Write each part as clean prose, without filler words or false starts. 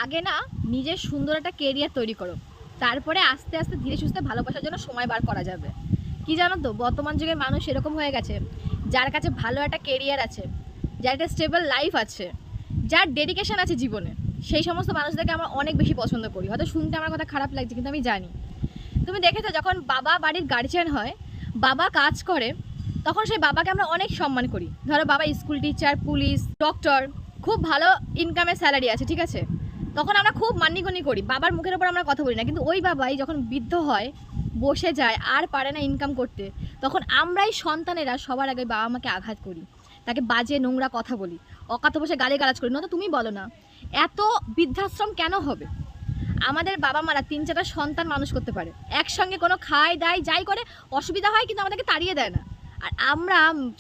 আগে না নিজের সুন্দর একটা কেরিয়ার তৈরি করো, তারপরে আস্তে আস্তে ধীরে সুস্থে ভালোবাসার জন্য সময় বার করা যাবে। কি জানো তো, বর্তমান যুগের মানুষ এরকম হয়ে গেছে, যার কাছে ভালো একটা কেরিয়ার আছে, যার একটা স্টেবল লাইফ আছে, যার ডেডিকেশন আছে জীবনে, সেই সমস্ত মানুষদেরকে আমরা অনেক বেশি পছন্দ করি। হয়তো শুনতে আমার কথা খারাপ লাগছে, কিন্তু আমি জানি। তুমি দেখেছো, যখন বাবা বাড়ির গার্জিয়ান হয়, বাবা কাজ করে, তখন সেই বাবাকে আমরা অনেক সম্মান করি। ধরো বাবা স্কুল টিচার, পুলিশ, ডক্টর, খুব ভালো ইনকামের স্যালারি আছে, ঠিক আছে, তখন আমরা খুব মান্যিগণ্য করি, বাবার মুখের ওপর আমরা কথা বলি না। কিন্তু ওই বাবাই যখন বৃদ্ধ হয়, বসে যায়, আর পারে না ইনকাম করতে, তখন আমরাই সন্তানেরা সবার আগে বাবা মাকে আঘাত করি, তাকে বাজে নোংরা কথা বলি, অকাত বসে গালিগালাজ করি। নয়তো তুমি বলো না, এত বৃদ্ধাশ্রম কেন হবে? আমাদের বাবা মারা 3-4টা সন্তান মানুষ করতে পারে একসঙ্গে, কোনো খায় দায় যাই করে, অসুবিধা হয়, কিন্তু আমাদেরকে তাড়িয়ে দেয় না। আর আমরা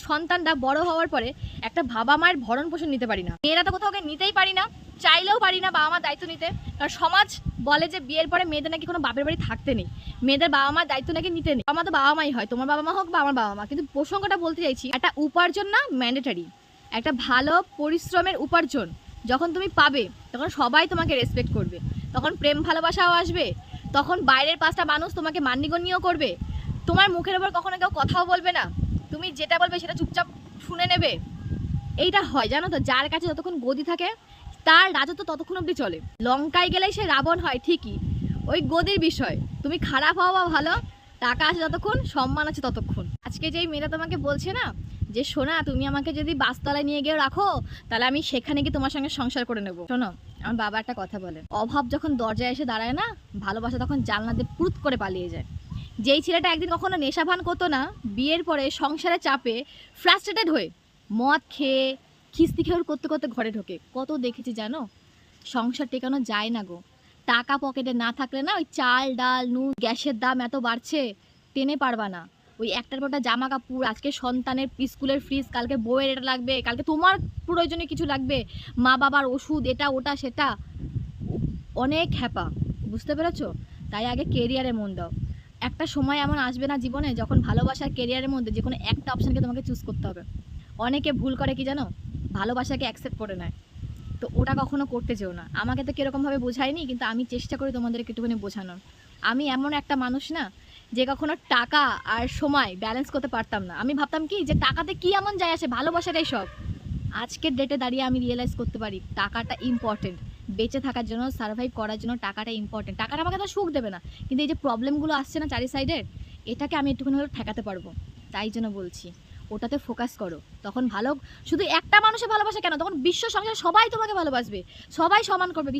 সন্তানরা বড় হওয়ার পরে একটা বাবা মায়ের ভরণ পোষণ নিতে পারি না। মেয়েরা তো কোথাও নিতেই পারি না, চাইলেও পারি না বাবা মার দায়িত্ব নিতে। কারণ সমাজ বলে যে বিয়ের পরে মেয়েদের নাকি কোনো বাপের বাড়ি থাকতে নেই, মেয়েদের বাবা মার দায়িত্ব নাকি নিতে নেই। আমার তো বাবা মাই হয়, তোমার বাবা মা হোক বা আমার বাবা মা। কিন্তু প্রসঙ্গটা বলতে চাইছি, একটা উপার্জন না ম্যান্ডেটারি, একটা ভালো পরিশ্রমের উপার্জন যখন তুমি পাবে, তখন সবাই তোমাকে রেসপেক্ট করবে, তখন প্রেম ভালোবাসাও আসবে, তখন বাইরের 5টা মানুষ তোমাকে মান্যগণ্য করবে, তোমার মুখের ওপর কখনো কেউ কথাও বলবে না, তুমি যেটা বলবে সেটা চুপচাপ শুনে নেবে। এইটা হয় জানো তো, যার কাছে যতক্ষণ গদি থাকে তার রাজত্ব ততক্ষণ অবধি চলে। লঙ্কায় গেলেই সে রাবণ হয় ঠিকই, ওই গদির বিষয়। তুমি খারাপ হও বা ভালো, টাকা আছে যতক্ষণ, সম্মান আছে ততক্ষণ। আজকে যেই মেয়েটা তোমাকে বলছে না যে সোনা তুমি আমাকে যদি বাসতলায় নিয়ে গিয়ে রাখো, তাহলে আমি সেখানে গিয়ে তোমার সঙ্গে সংসার করে নেবো। শোনো, আমার বাবা একটা কথা বলে, অভাব যখন দরজায় এসে দাঁড়ায় না, ভালোবাসা তখন জানলা দিয়ে পুরুত করে পালিয়ে যায়। যেই ছেলেটা একদিন কখনো নেশা ভান করতো না, বিয়ের পরে সংসারে চাপে ফ্রাস্ট্রেটেড হয়ে মদ খেয়ে খিস্তি খেয়ে করতে করতে ঘরে ঢোকে, কত দেখেছি জানো। সংসার টেকানো যায় না গো, টাকা পকেটে না থাকলে না, ওই চাল ডাল নুন গ্যাসের দাম এত বাড়ছে, টেনে পারবা না। ওই একটার পর একটা জামা কাপড়, আজকে সন্তানের স্কুলের ফিস, কালকে বইয়ের এটা লাগবে, কালকে তোমার প্রয়োজনে কিছু লাগবে, মা বাবার ওষুধ, এটা ওটা সেটা, অনেক হ্যাপা। বুঝতে পেরেছো? তাই আগে কেরিয়ারে মন দাও। একটা সময় এমন আসবে না জীবনে, যখন ভালোবাসার কেরিয়ারের মধ্যে যে কোনো একটা অপশানকে তোমাকে চুজ করতে হবে। অনেকে ভুল করে কি জানো, ভালোবাসাকে অ্যাকসেপ্ট করে নেয়। তো ওটা কখনো করতে চেও না। আমাকে তো কীরকমভাবে বোঝায়নি, কিন্তু আমি চেষ্টা করি তোমাদেরকে একটুখানি বোঝানোর। আমি এমন একটা মানুষ না যে কখনো টাকা আর সময় ব্যালেন্স করতে পারতাম না। আমি ভাবতাম কি যে টাকাতে কি এমন যায় আসে, ভালোবাসাটাই সব। আজকের ডেটে দাঁড়িয়ে আমি রিয়েলাইজ করতে পারি টাকাটা ইম্পর্টেন্ট। বেঁচে থাকার জন্য, সার্ভাইভ করার জন্য টাকাটা ইম্পর্টেন্ট। টাকাটা আমাকে তো সুখ দেবে না, কিন্তু এই যে প্রবলেমগুলো আসছে না চারি সাইডের, এটাকে আমি একটুখানি হলেও ঠেকাতে পারবো। তাই জন্য বলছি, ওটাতে ফোকাস করো। তখন ভালো, শুধু একটা মানুষের ভালোবাসা কেন, তখন বিশ্ব সংসার সবাই তোমাকে ভালোবাসবে, সবাই সমান করবে।